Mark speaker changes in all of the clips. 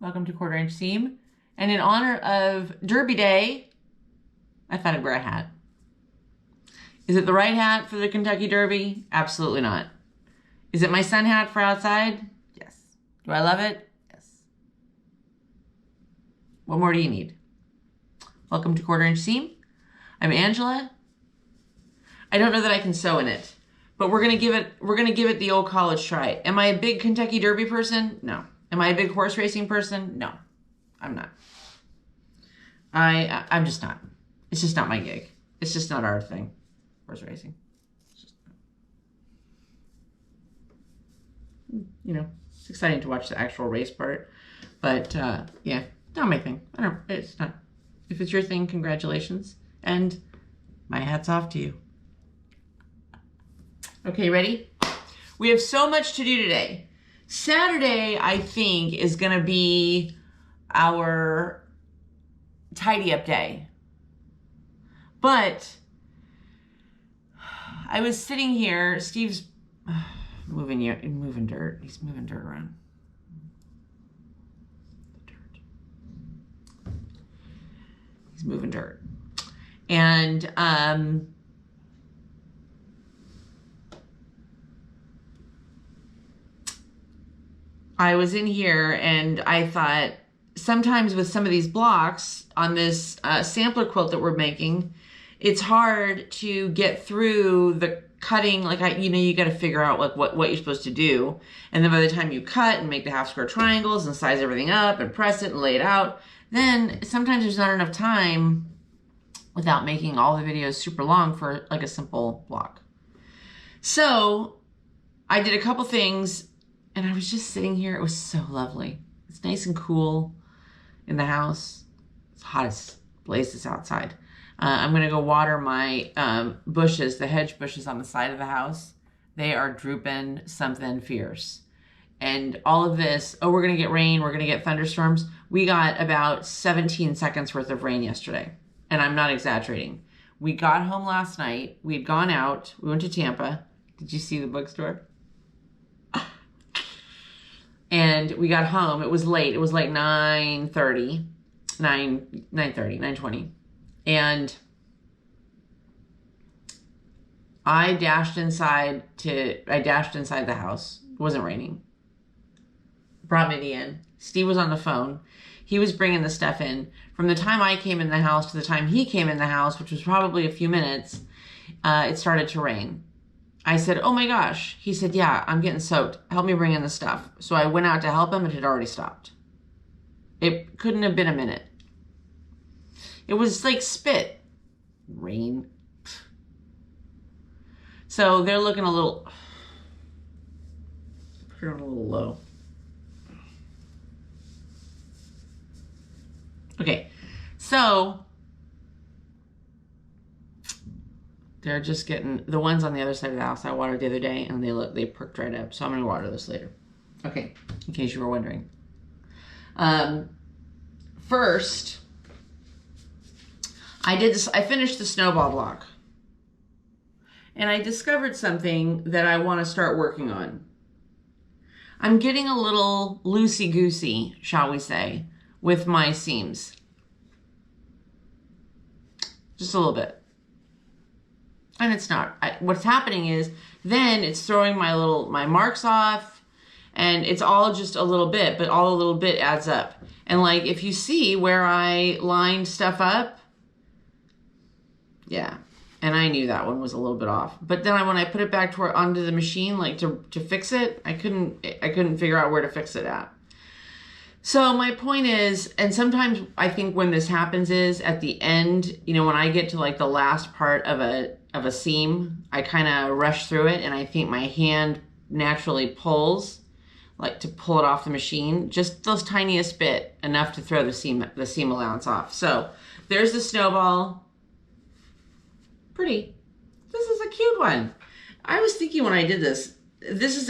Speaker 1: Welcome to Quarter Inch Seam. And in honor of Derby Day, I thought I'd wear a hat. Is it the right hat for the Kentucky Derby? Absolutely not. Is it my sun hat for outside? Yes. Do I love it? Yes. What more do you need? Welcome to Quarter Inch Seam. I'm Angela. I don't know that I can sew in it, but we're gonna give it the old college try. Am I a big Kentucky Derby person? No. Am I a big horse racing person? No, I'm not. I'm just not. It's just not my gig. It's just not our thing. Horse racing. It's just, you know, it's exciting to watch the actual race part, but yeah, not my thing. It's not. If it's your thing, congratulations, and my hat's off to you. Okay, ready? We have so much to do today. Saturday, I think, is gonna be our tidy up day. But I was sitting here, Steve's moving dirt. He's moving dirt around. He's moving dirt. And I was in here and I thought, sometimes with some of these blocks on this sampler quilt that we're making, it's hard to get through the cutting. Like, you got to figure out like what you're supposed to do. And then by the time you cut and make the half square triangles and size everything up and press it and lay it out, then sometimes there's not enough time without making all the videos super long for like a simple block. So I did a couple things and I was just sitting here. It was so lovely. It's nice and cool in the house. It's hot as blazes outside. I'm going to go water my bushes, the hedge bushes on the side of the house. They are drooping something fierce. And all of this, oh, we're going to get rain, we're going to get thunderstorms. We got about 17 seconds worth of rain yesterday. And I'm not exaggerating. We got home last night. We'd gone out. We went to Tampa. Did you see the bookstore? And we got home. It was late. It was like 9:20. And I dashed inside the house. It wasn't raining. Brought Mindy in. Steve was on the phone. He was bringing the stuff in. From the time I came in the house to the time he came in the house, which was probably a few minutes, it started to rain. I said, oh my gosh. He said, yeah, I'm getting soaked. Help me bring in the stuff. So I went out to help him. It had already stopped. It couldn't have been a minute. It was like spit. Rain. So they're looking a little, put it a little low. Okay, so they're just getting, the ones on the other side of the house I watered the other day and they perked right up. So I'm gonna water this later. Okay, in case you were wondering. First, I finished the snowball block. And I discovered something that I want to start working on. I'm getting a little loosey-goosey, shall we say, with my seams. Just a little bit. And it's not. What's happening is then it's throwing my marks off, and it's all just a little bit, but all a little bit adds up. And like, if you see where I lined stuff up, yeah. And I knew that one was a little bit off. But then when I put it back onto the machine, like to fix it, I couldn't figure out where to fix it at. So my point is, and sometimes I think when this happens is at the end, when I get to like the last part of a seam, I kind of rush through it and I think my hand naturally pulls, like to pull it off the machine, just those tiniest bit, enough to throw the seam allowance off. So there's the snowball. Pretty. This is a cute one. I was thinking when I did this, this is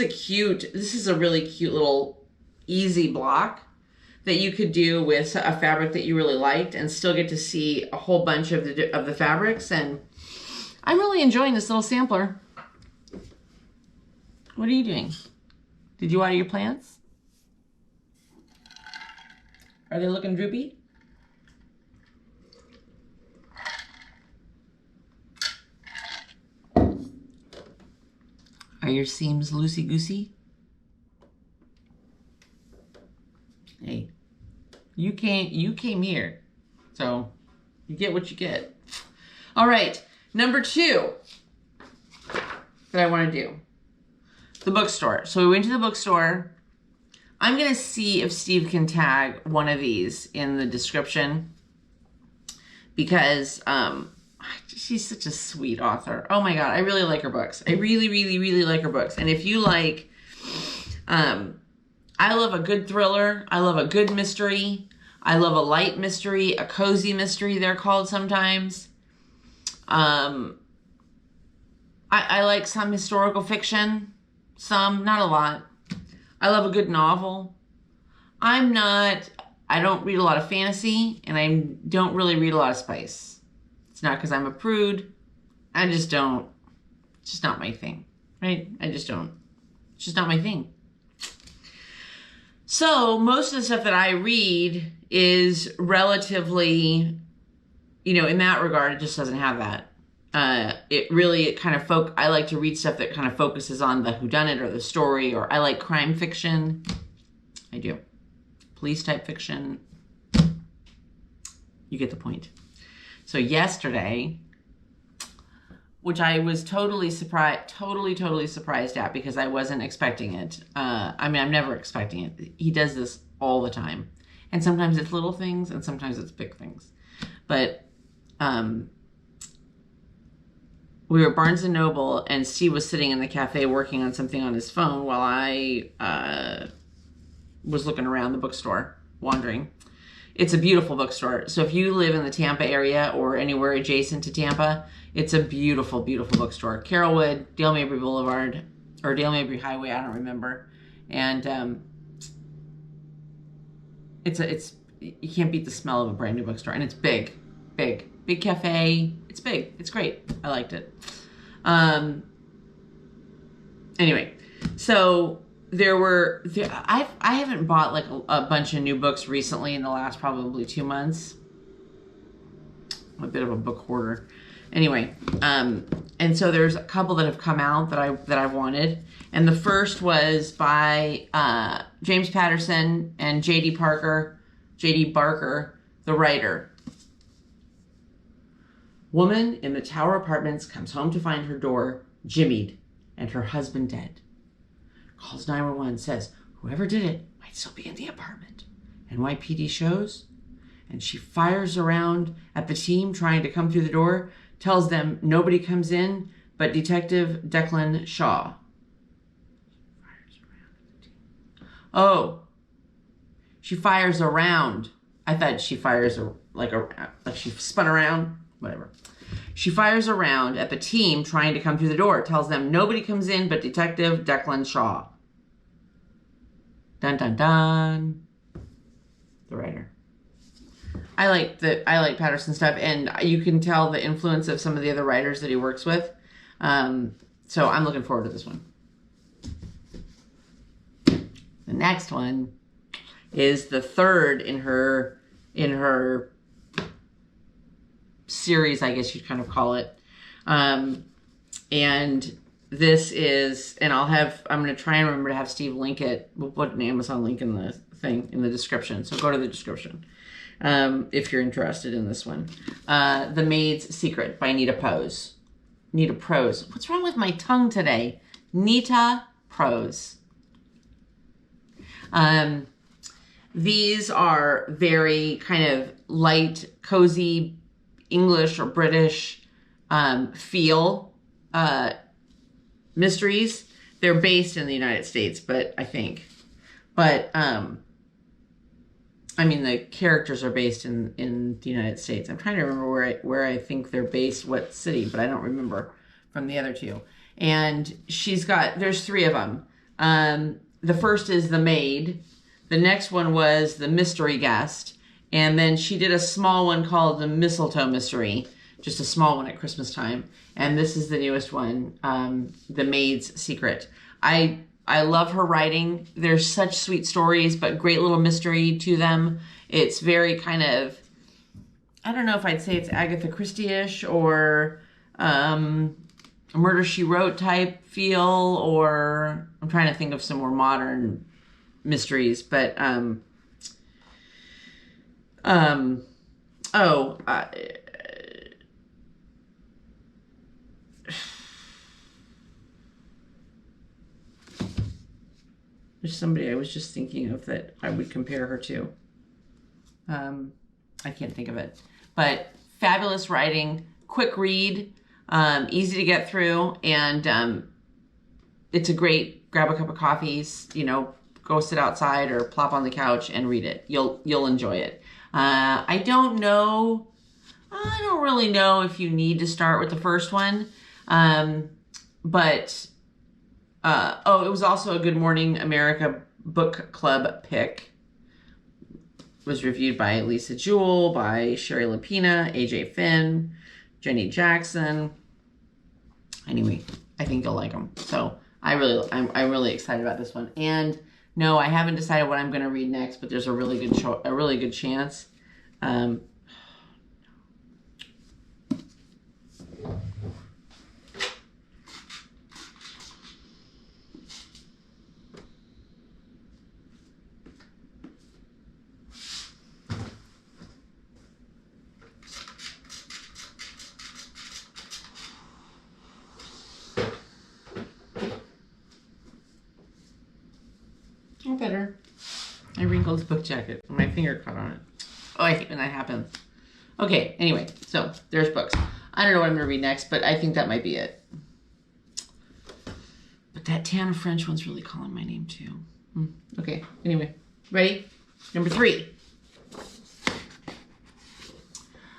Speaker 1: a really cute little easy block that you could do with a fabric that you really liked and still get to see a whole bunch of the fabrics. And I'm really enjoying this little sampler. What are you doing? Did you water your plants? Are they looking droopy? Are your seams loosey-goosey? Hey, you came here, so you get what you get. All right, number 2 that I want to do, the bookstore. So we went to the bookstore. I'm gonna see if Steve can tag one of these in the description because she's such a sweet author. Oh my God, I really like her books. I really, really, really like her books. And if you like, I love a good thriller. I love a good mystery. I love a light mystery, a cozy mystery, they're called sometimes. I like some historical fiction, some, not a lot. I love a good novel. I don't read a lot of fantasy, and I don't really read a lot of spice. It's not because I'm a prude. I just don't. It's just not my thing, right? I just don't. It's just not my thing. So most of the stuff that I read is relatively, in that regard, it just doesn't have that. I like to read stuff that kind of focuses on the whodunit or the story, or I like crime fiction. I do. Police type fiction. You get the point. So yesterday, which I was totally surprised at because I wasn't expecting it. I'm never expecting it. He does this all the time. And sometimes it's little things and sometimes it's big things. But we were at Barnes & Noble and Steve was sitting in the cafe working on something on his phone while I was looking around the bookstore, wandering. It's a beautiful bookstore. So if you live in the Tampa area or anywhere adjacent to Tampa, it's a beautiful, beautiful bookstore. Carrollwood, Dale Mabry Boulevard, or Dale Mabry Highway, I don't remember. And you can't beat the smell of a brand new bookstore. And it's big cafe. It's big. It's great. I liked it. Anyway, so I haven't bought like a bunch of new books recently in the last probably 2 months. I'm a bit of a book hoarder. Anyway, and so there's a couple that have come out that I've wanted. And the first was by James Patterson and J.D. Barker, the writer. Woman in the Tower Apartments comes home to find her door jimmied and her husband dead. Calls 911, says whoever did it might still be in the apartment. NYPD shows, and she fires around at the team trying to come through the door, tells them nobody comes in but Detective Declan Shaw. Oh, she fires around. I thought she fires like she spun around. Whatever. She fires around at the team trying to come through the door. Tells them nobody comes in but Detective Declan Shaw. Dun dun dun. The writer. I like Patterson stuff, and you can tell the influence of some of the other writers that he works with. So I'm looking forward to this one. The next one is the third in her series, I guess you'd kind of call it. And this is, and I'm going to try and remember to have Steve link it. We'll put an Amazon link in the thing, in the description. So go to the description if you're interested in this one. The Maid's Secret by Nita Prose. Nita Prose. What's wrong with my tongue today? Nita Prose. These are very kind of light, cozy, English or British feel mysteries. They're based in the United States, but I mean, the characters are based in the United States. I'm trying to remember where I think they're based, what city, but I don't remember from the other two. And there's 3 of them. The first is The Maid. The next one was The Mystery Guest. And then she did a small one called The Mistletoe Mystery, just a small one at Christmas time. And this is the newest one, The Maid's Secret. I I love her writing. There's such sweet stories, but great little mystery to them. It's very kind of, I don't know if I'd say it's Agatha Christie-ish or Murder, She Wrote type feel, or I'm trying to think of some more modern mysteries, but there's somebody I was just thinking of that I would compare her to. I can't think of it, but fabulous writing, quick read, easy to get through, and it's a great grab a cup of coffee, you know, go sit outside or plop on the couch and read it. You'll enjoy it. I don't really know if you need to start with the first one, but it was also a Good Morning America book club pick. It was reviewed by Lisa Jewell, by Sherry Lapina, AJ Finn, Jenny Jackson. Anyway, I think you'll like them. So I'm really excited about this one. And no, I haven't decided what I'm going to read next, but there's a really good chance. Oh, better. I wrinkled the book jacket. My finger caught on it. Oh, I hate when that happens. Okay, anyway, so there's books. I don't know what I'm going to read next, but I think that might be it. But that Tana French one's really calling my name too. Okay, anyway, ready? Number 3.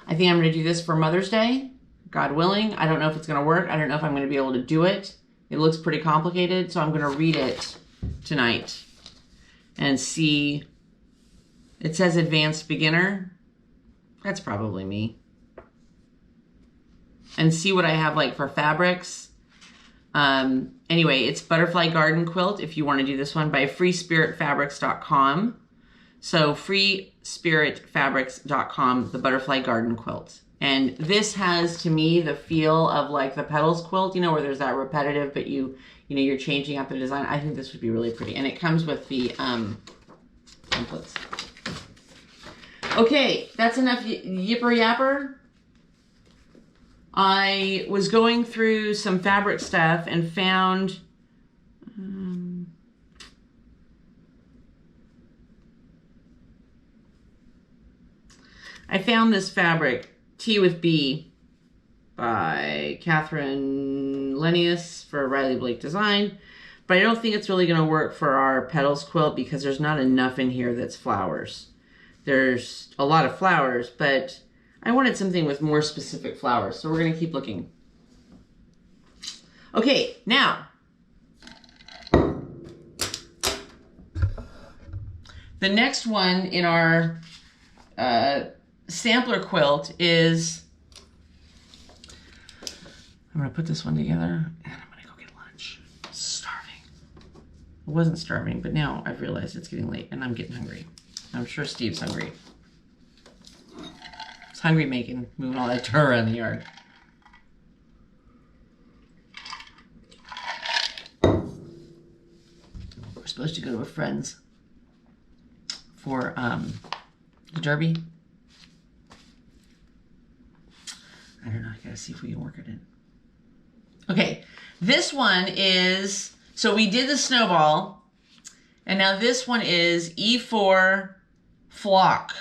Speaker 1: I think I'm going to do this for Mother's Day, God willing. I don't know if it's going to work. I don't know if I'm going to be able to do it. It looks pretty complicated, so I'm going to read it tonight and see. It says advanced beginner. That's probably me. And see what I have like for fabrics. Anyway, it's Butterfly Garden Quilt, if you want to do this one, by freespiritfabrics.com. So freespiritfabrics.com, the Butterfly Garden Quilt. And this has, to me, the feel of like the Petals quilt, you know, where there's that repetitive, but you know, you're changing up the design. I think this would be really pretty. And it comes with the templates. Okay, that's enough yipper yapper. I was going through some fabric stuff and found this fabric, Tea with Bee, by Catherine Lennius for Riley Blake Design. But I don't think it's really going to work for our Petals quilt because there's not enough in here that's flowers. There's a lot of flowers, but I wanted something with more specific flowers, so we're going to keep looking. Okay, now, the next one in our sampler quilt is, I'm going to put this one together, and I'm going to go get lunch. I'm starving. I wasn't starving, but now I've realized it's getting late, and I'm getting hungry. I'm sure Steve's hungry. He's hungry moving all that dirt around the yard. We're supposed to go to a friend's for the Derby. I don't know, I gotta see if we can work it in. Okay, this one is, so we did the snowball, and now this one is E4 Flock.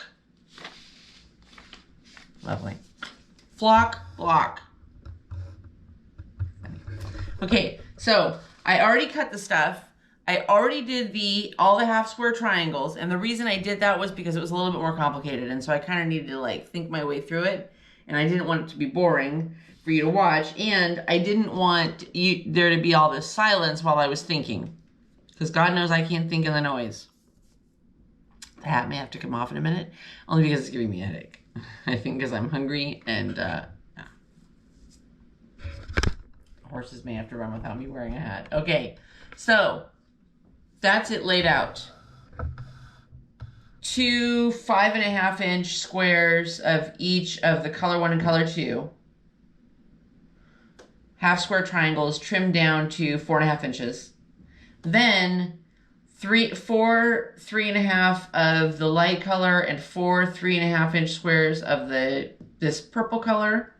Speaker 1: Lovely. Flock, block. Okay, so I already cut the stuff. I already did all the half square triangles, and the reason I did that was because it was a little bit more complicated, and so I kind of needed to like think my way through it, and I didn't want it to be boring for you to watch, and I didn't want there to be all this silence while I was thinking, because God knows I can't think in the noise. The hat may have to come off in a minute, only because it's giving me a headache. I think because I'm hungry, and horses may have to run without me wearing a hat. Okay, so that's it laid out. 2 5.5-inch squares of each of the color 1 and color 2. Half square triangles trimmed down to 4.5 inches. Then 4 3.5 of the light color and 4 3.5-inch squares of this purple color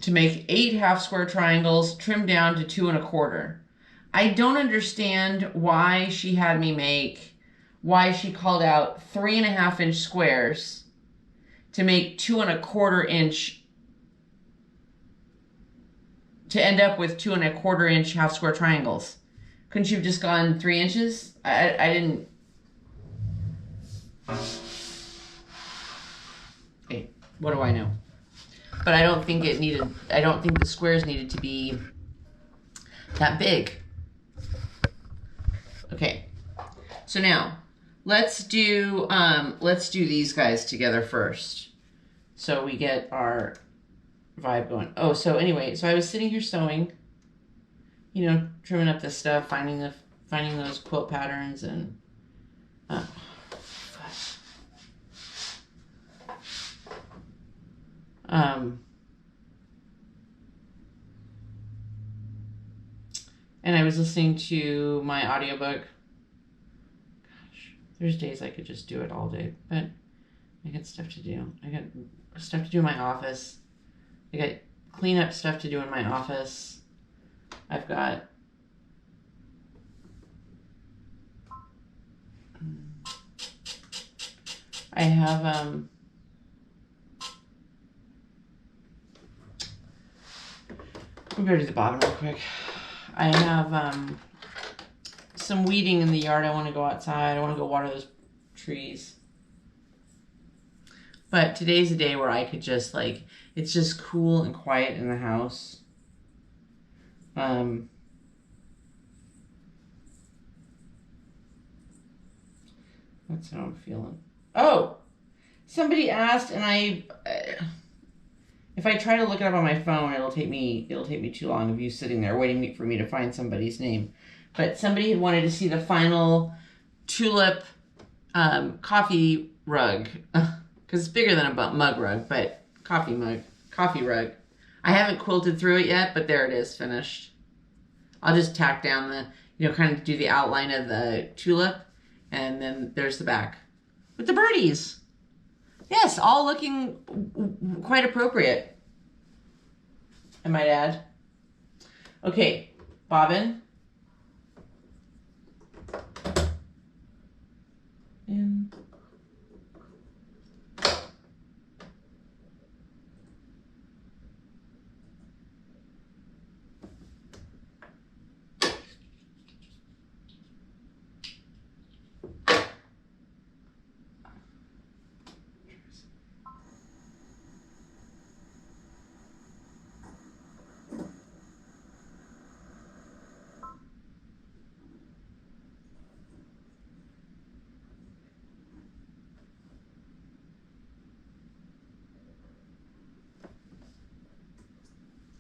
Speaker 1: to make 8 half square triangles trimmed down to 2 1/4. I don't understand why she had me why she called out 3.5-inch squares to make 2 1/4-inch, to end up with 2 1/4-inch half square triangles. Couldn't you have just gone 3 inches? I didn't. Hey, what do I know? But I don't think the squares needed to be that big. Okay, so now let's do these guys together first, so we get our vibe going. Oh, so anyway, so I was sitting here sewing, you know, trimming up this stuff, finding those quilt patterns, and and I was listening to my audiobook. Gosh, there's days I could just do it all day, but I got stuff to do. I got stuff to do in my office. I got cleanup stuff to do in my office. I've got I have we better do the bottom real quick. I have some weeding in the yard. I want to go outside. I want to go water those trees. But today's a day where I could just it's just cool and quiet in the house. That's how I'm feeling. Oh, somebody asked, and if I try to look it up on my phone, it'll take me too long of you sitting there waiting for me to find somebody's name. But somebody had wanted to see the final tulip coffee rug, because it's bigger than a mug rug, but coffee rug. I haven't quilted through it yet, but there it is, finished. I'll just tack down kind of do the outline of the tulip, and then there's the back with the birdies. Yes, all looking quite appropriate, I might add. Okay, bobbin. In.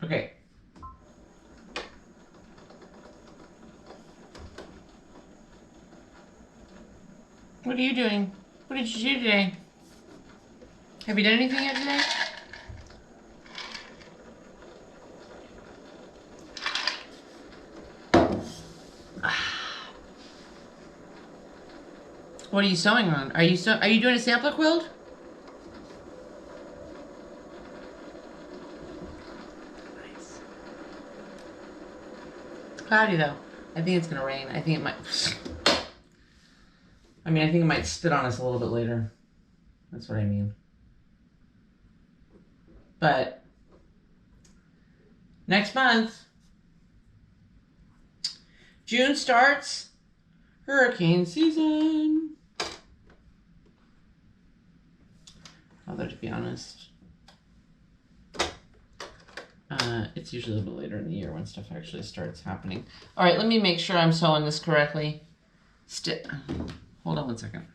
Speaker 1: Okay. What are you doing? What did you do today? Have you done anything yet today? What are you sewing on? Are you doing a sampler quilt? Nice. It's cloudy though. I think it's gonna rain. I think it might. I think it might spit on us a little bit later. That's what I mean. But next month, June starts hurricane season. Although, to be honest, it's usually a little bit later in the year when stuff actually starts happening. All right, let me make sure I'm sewing this correctly. Hold on one second.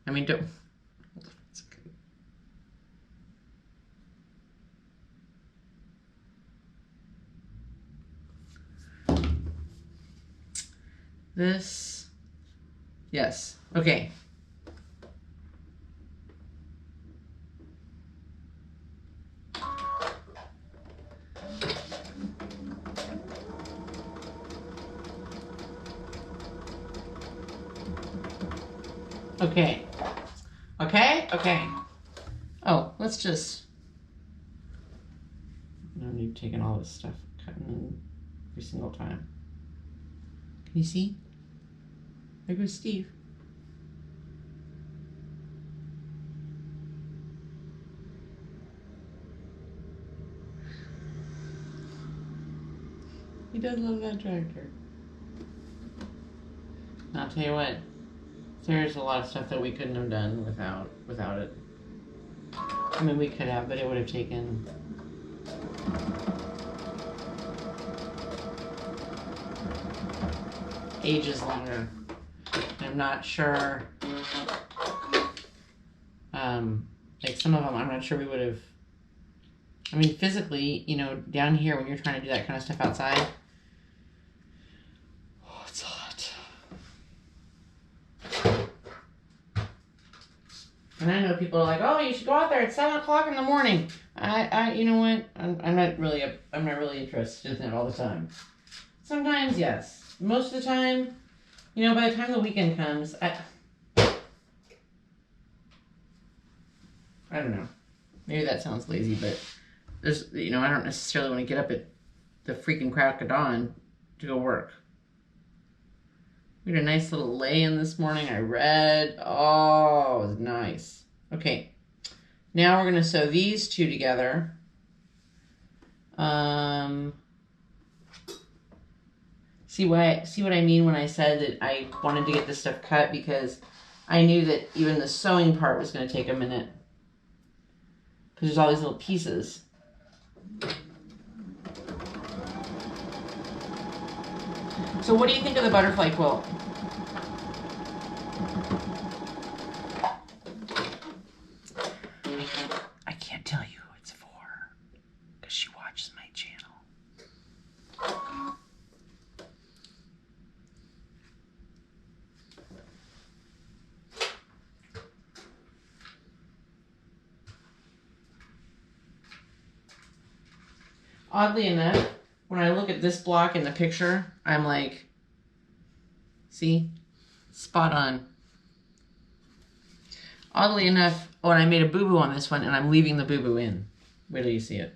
Speaker 1: Hold on one second. This, yes, okay. Okay. Okay? Okay. Oh, let's just... No need taking all this stuff, cutting every single time. Can you see? There goes Steve. He does love that tractor. I'll tell you what, there's a lot of stuff that we couldn't have done without it. I mean, we could have, but it would have taken ages longer. I'm not sure. Like some of them, I'm not sure we would have. I mean, physically, you know, down here when you're trying to do that kind of stuff outside, oh, it's hot. And I know people are like, "Oh, you should go out there at 7 o'clock in the morning." You know what? I'm not really interested in that all the time. Sometimes, yes. Most of the time, you know, by the time the weekend comes, I don't know. Maybe that sounds lazy, but there's, you know, I don't necessarily want to get up at the freaking crack of dawn to go work. We had a nice little lay-in this morning. I read. Oh, it was nice. Okay. Now we're going to sew these two together. See what I mean when I said that I wanted to get this stuff cut, because I knew that even the sewing part was going to take a minute. Because there's all these little pieces. So what do you think of the butterfly quilt? I can't tell you who it's for, because she watches my channel. Oddly enough, when I look at this block in the picture, I'm like, see? Spot on. Oddly enough, when I made a boo-boo on this one, and I'm leaving the boo-boo in. Wait till you see it.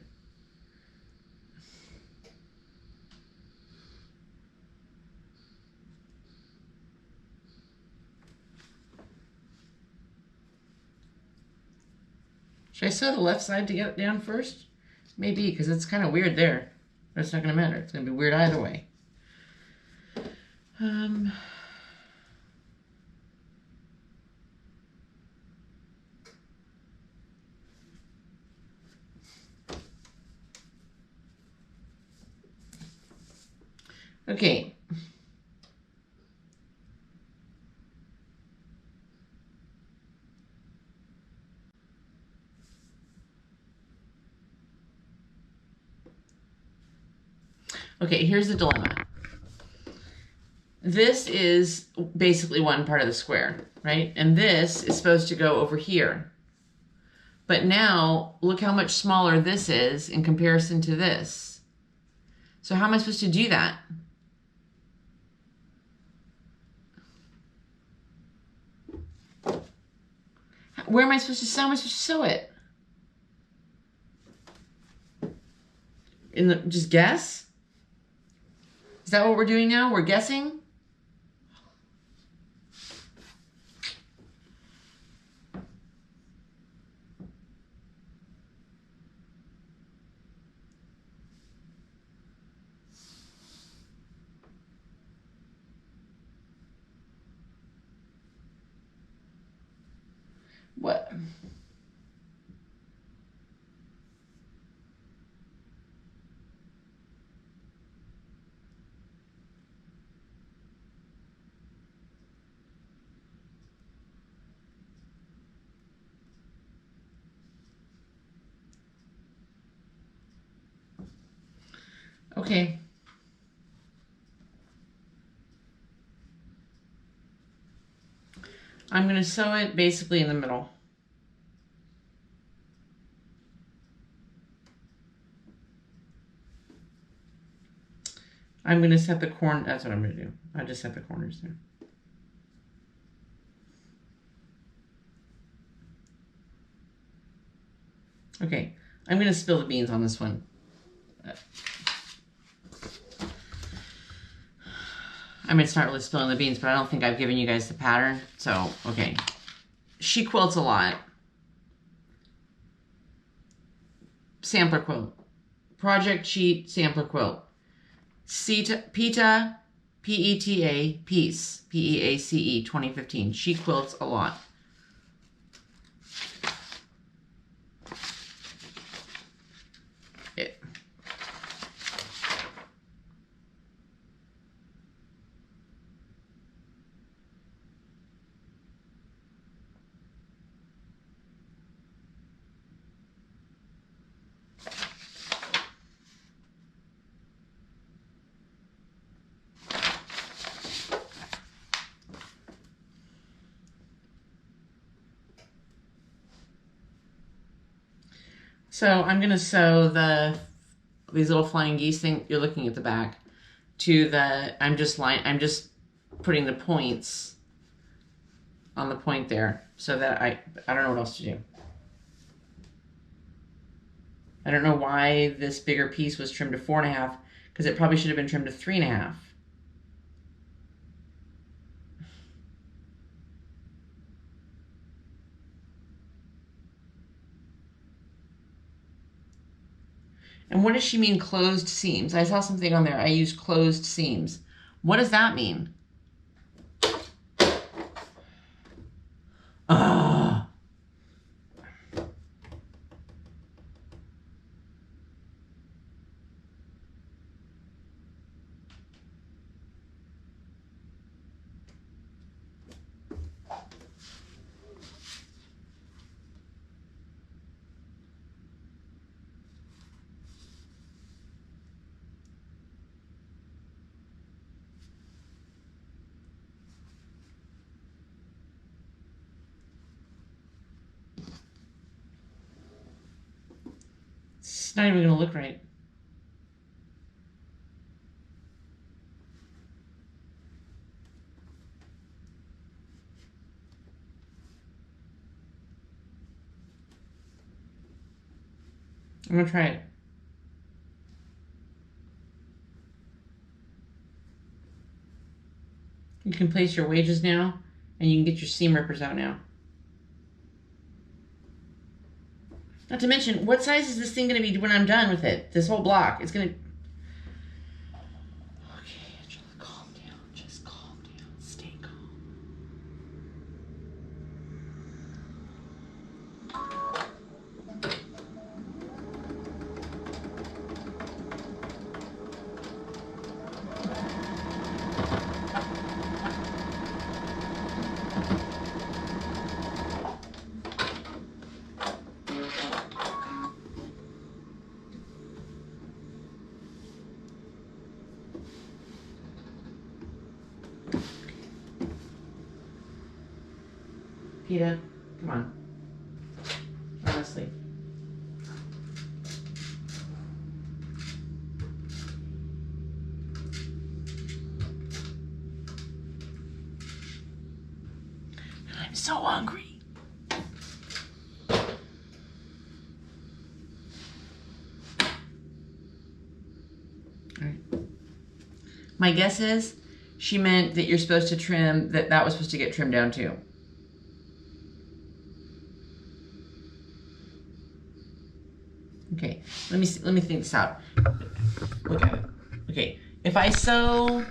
Speaker 1: Should I sew the left side to get it down first? Maybe, because it's kind of weird there. But it's not going to matter. It's going to be weird either way. Okay. Okay, here's the dilemma. This is basically one part of the square, right? And this is supposed to go over here. But now, look how much smaller this is in comparison to this. So how am I supposed to do that? Where am I supposed to sew? How am I supposed to sew it? Just guess? Is that what we're doing now? We're guessing? What? Okay. I'm going to sew it basically in the middle. I'm going to set the corner. That's what I'm going to do. I just set the corners there. Okay, I'm going to spill the beans on this one. I mean, it's not really spilling the beans, but I don't think I've given you guys the pattern. So, okay. She quilts a lot. Sampler quilt. Project sheet sampler quilt. PETA, P-E-T-A, Peace, P-E-A-C-E, 2015. She quilts a lot. So I'm going to sew these little flying geese thing. You're looking at the back to the, I'm just putting the points on the point there so that I don't know what else to do. I don't know why this bigger piece was trimmed to 4.5 because it probably should have been trimmed to 3.5. And what does she mean closed seams? I saw something on there. I use closed seams. What does that mean? It's not even going to look right. I'm going to try it. You can place your wages now, and you can get your seam rippers out now. Not to mention, what size is this thing going to be when I'm done with it? This whole block. It's going to... Okay, Angela, calm down. Just calm down. Stay calm. PETA, come on. Honestly. I'm so hungry. All right. My guess is she meant that you're supposed to trim, that was supposed to get trimmed down too. Okay, let me think this out. Look at it. Okay, if I sew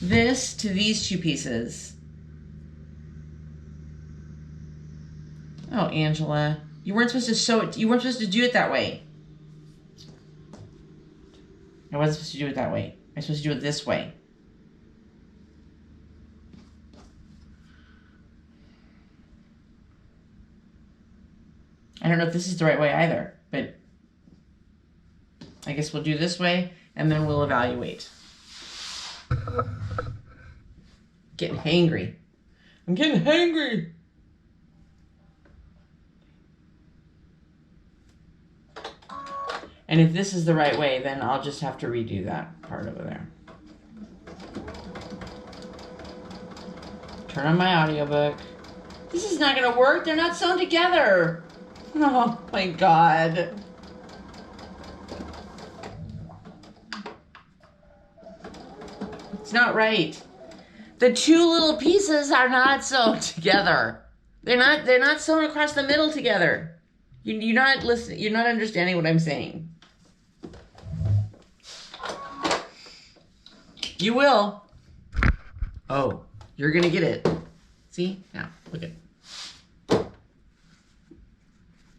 Speaker 1: this to these two pieces. Oh, Angela, you weren't supposed to sew it. You weren't supposed to do it that way. I wasn't supposed to do it that way. I'm supposed to do it this way. I don't know if this is the right way either, but I guess we'll do this way and then we'll evaluate. Getting hangry. I'm getting hangry. And if this is the right way, then I'll just have to redo that part over there. Turn on my audiobook. This is not gonna work. They're not sewn together. Oh my God. It's not right. The two little pieces are not sewn together. They're not sewn across the middle together. You're not listening. You're not understanding what I'm saying. You will. Oh, you're gonna get it. See? Now, look at it.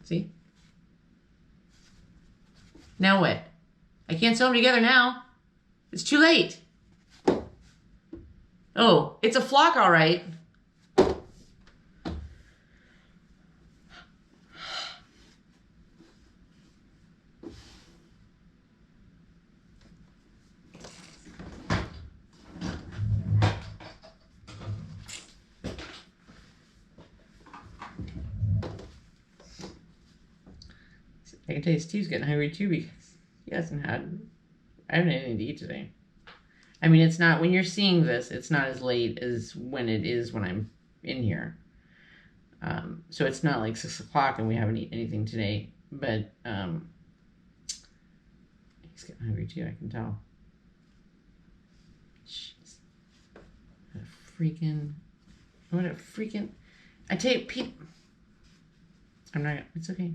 Speaker 1: See? Now what? I can't sew them together now. It's too late. Oh, it's a flock, all right. I can tell you Steve's getting hungry too because he hasn't had, I haven't had anything to eat today. I mean, it's not, when you're seeing this, it's not as late as when it is when I'm in here. So it's not like 6 o'clock and we haven't eaten anything today, but he's getting hungry too, I can tell. Jeez. What a freaking, I tell you, Pete, I'm not, it's okay.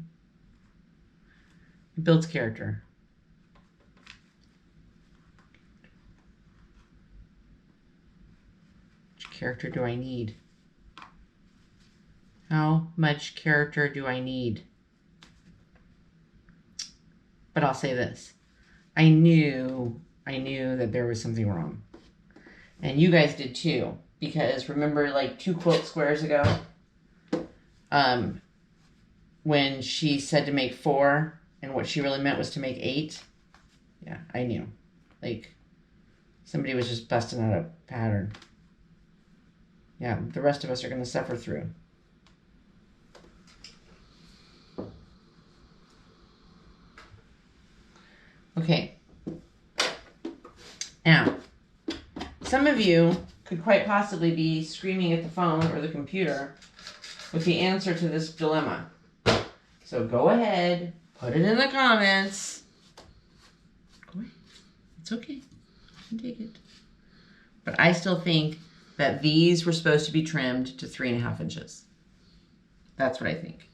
Speaker 1: It builds character. Which character do I need? How much character do I need? But I'll say this. I knew that there was something wrong. And you guys did too. Because remember like 2 quilt squares ago? When she said to make 4 and what she really meant was to make 8? Yeah, I knew. Like, somebody was just busting out a pattern. Yeah, the rest of us are going to suffer through. Okay. Now, some of you could quite possibly be screaming at the phone or the computer with the answer to this dilemma. So go ahead, put it in the comments. Go ahead. It's okay. I can take it. But I still think that these were supposed to be trimmed to 3.5 inches. That's what I think.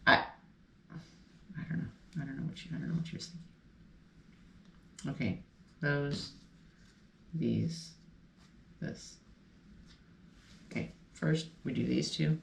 Speaker 1: I don't know. I don't know what you're thinking. Okay, those, these, this. Okay, first we do these two.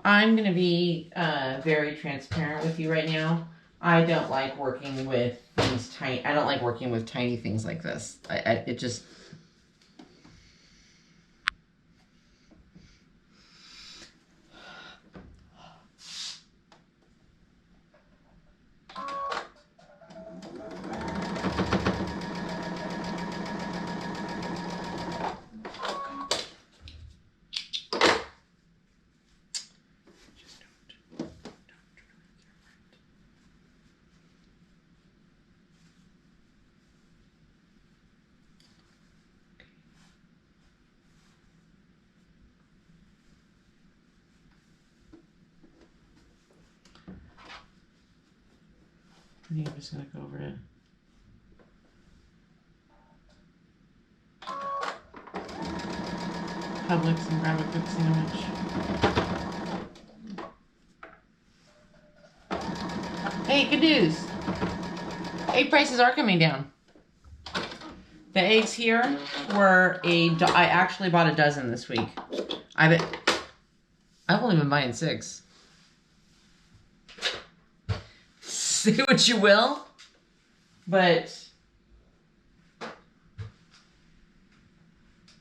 Speaker 1: I'm going to be very transparent with you right now. I don't like working with these tiny, I don't like working with tiny things like this. It just, I think I'm just going to go over it. Publix and grab a quick sandwich. Hey, good news. Egg prices are coming down. The eggs here were I actually bought a dozen this week. I've only been buying 6. Say what you will, but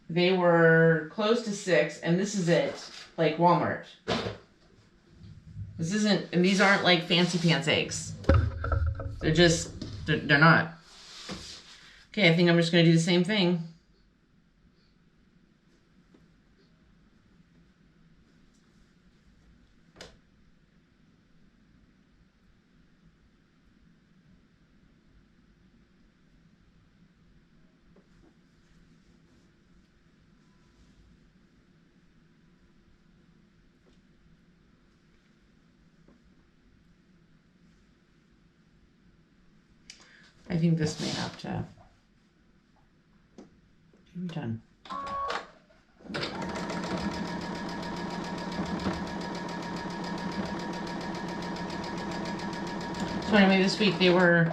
Speaker 1: they were close to 6, and this is it, like Walmart. This isn't, and these aren't like fancy pants eggs. They're just, they're not. Okay, I think I'm just going to do the same thing. I think this may have to be done. So anyway, this week they were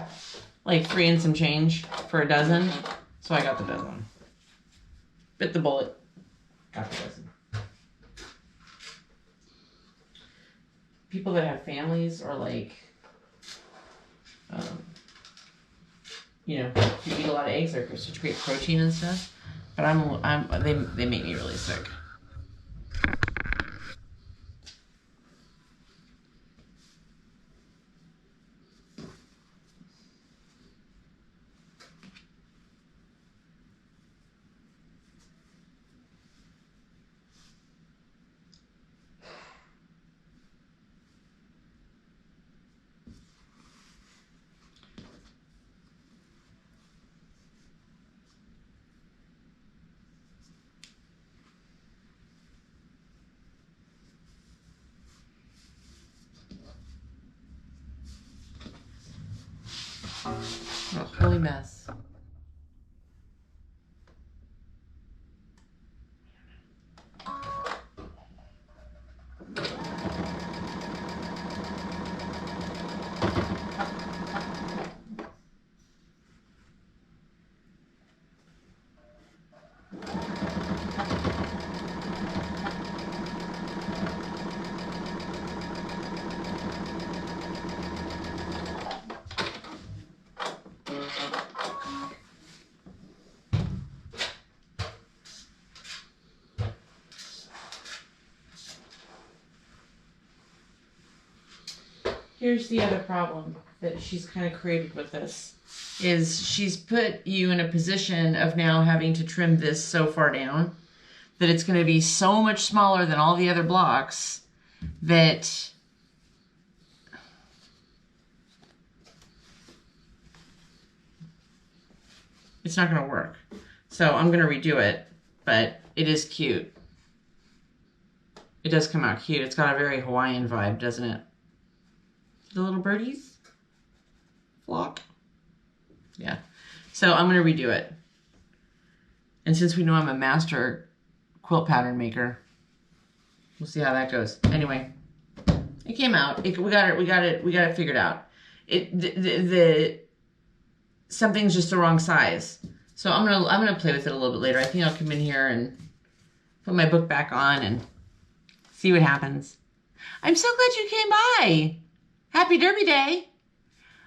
Speaker 1: like 3 and some change for a dozen. So I got the dozen. Bit the bullet. Got the dozen. People that have families or like, you know, you eat a lot of eggs, they're such great protein and stuff. But they make me really sick. Oh, holy mess. Here's the other problem that she's kind of created with this, is she's put you in a position of now having to trim this so far down that it's going to be so much smaller than all the other blocks that it's not going to work. So I'm going to redo it, but it is cute. It does come out cute. It's got a very Hawaiian vibe, doesn't it? The little birdies flock. Yeah. So I'm going to redo it. And since we know I'm a master quilt pattern maker, we'll see how that goes. Anyway, it came out. We got it figured out. Something's just the wrong size. So I'm gonna play with it a little bit later. I think I'll come in here and put my book back on and see what happens. I'm so glad you came by. Happy Derby Day.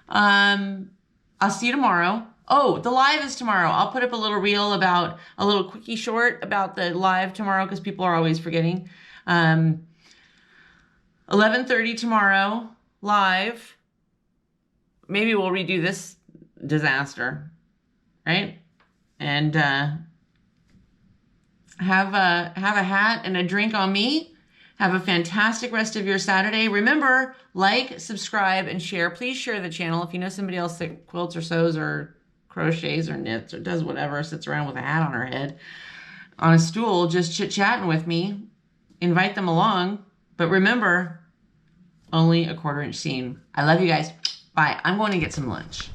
Speaker 1: I'll see you tomorrow. Oh, the live is tomorrow. I'll put up a little reel about a little quickie short about the live tomorrow because people are always forgetting. 11:30 tomorrow, live. Maybe we'll redo this disaster, right? And have a hat and a drink on me. Have a fantastic rest of your Saturday. Remember, like, subscribe, and share. Please share the channel. If you know somebody else that quilts or sews or crochets or knits or does whatever, sits around with a hat on her head on a stool just chit-chatting with me, invite them along. But remember, only a 1/4 inch seam. I love you guys. Bye. I'm going to get some lunch.